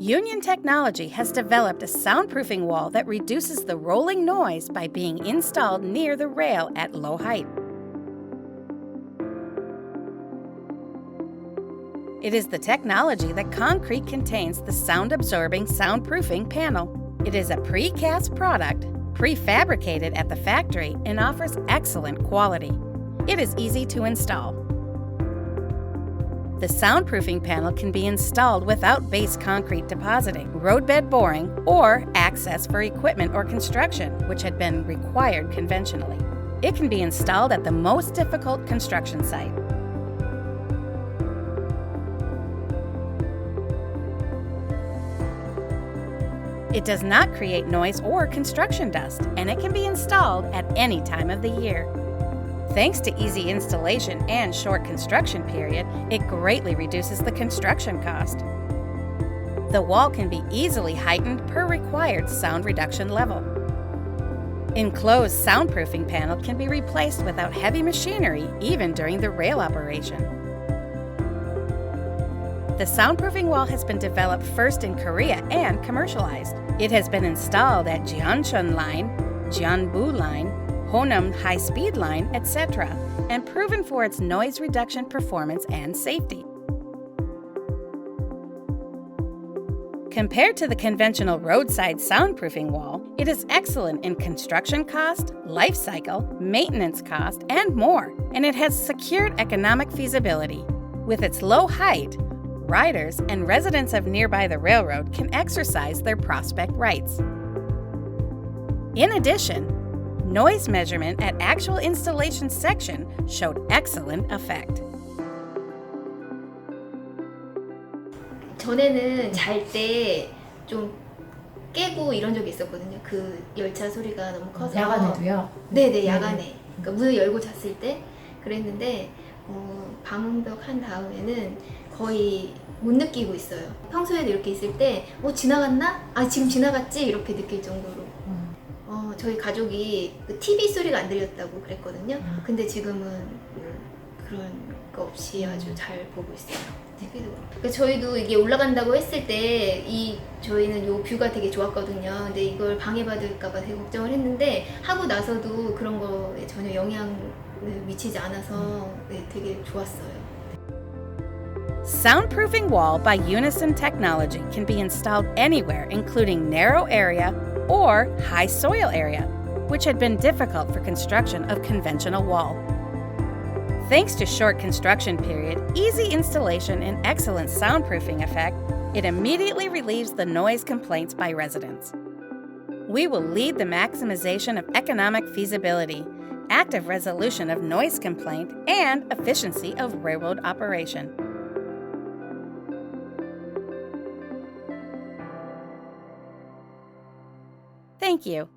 Union Technology has developed a soundproofing wall that reduces the rolling noise by being installed near the rail at low height. It is the technology that concrete contains the sound-absorbing soundproofing panel. It is a precast product, prefabricated at the factory, and offers excellent quality. It is easy to install. The soundproofing panel can be installed without base concrete depositing, roadbed boring, or access for equipment or construction, which had been required conventionally. It can be installed at the most difficult construction site. It does not create noise or construction dust, and it can be installed at any time of the year. Thanks to easy installation and short construction period, it greatly reduces the construction cost. The wall can be easily heightened per required sound reduction level. Enclosed soundproofing panel can be replaced without heavy machinery even during the rail operation. The soundproofing wall has been developed first in Korea and commercialized. It has been installed at Jeoncheon Line, Jeonbu Line, Honam High-Speed Line, etc., and proven for its noise reduction performance and safety. Compared to the conventional roadside soundproofing wall, it is excellent in construction cost, life cycle, maintenance cost, and more, and it has secured economic feasibility. With its low height, riders and residents of nearby the railroad can exercise their prospect rights. In addition, noise measurement at actual installation section showed excellent effect. 전에는 잘 때 좀 깨고 이런 적이 있었거든요. 그 열차 소리가 너무 커서. 야간에도요? 네네, 야간에. 그러니까 문을 열고 잤을 때 그랬는데 방음벽 한 다음에는 거의 못 느끼고 있어요. 평소에도 이렇게 있을 때 지나갔나? 아, 지금 지나갔지? 이렇게 느낄 정도로. 저희 가족이 그 TV 소리가 안 들렸다고 그랬거든요. 근데 지금은 그런 거 없이 아주 잘 보고 있어요. TV도. 그러니까 저희도 이게 올라간다고 했을 때 저희는 요 뷰가 되게 좋았거든요. 근데 이걸 방해받을까봐 되게 걱정을 했는데 하고 나서도 그런 거에 전혀 영향을 미치지 않아서 되게 좋았어요. Soundproofing wall by UNISON technology can be installed anywhere, including narrow area or high soil area, which had been difficult for construction of conventional wall. Thanks to short construction period, easy installation, and excellent soundproofing effect, it immediately relieves the noise complaints by residents. We will lead the maximization of economic feasibility, active resolution of noise complaint, and efficiency of railroad operation. Thank you.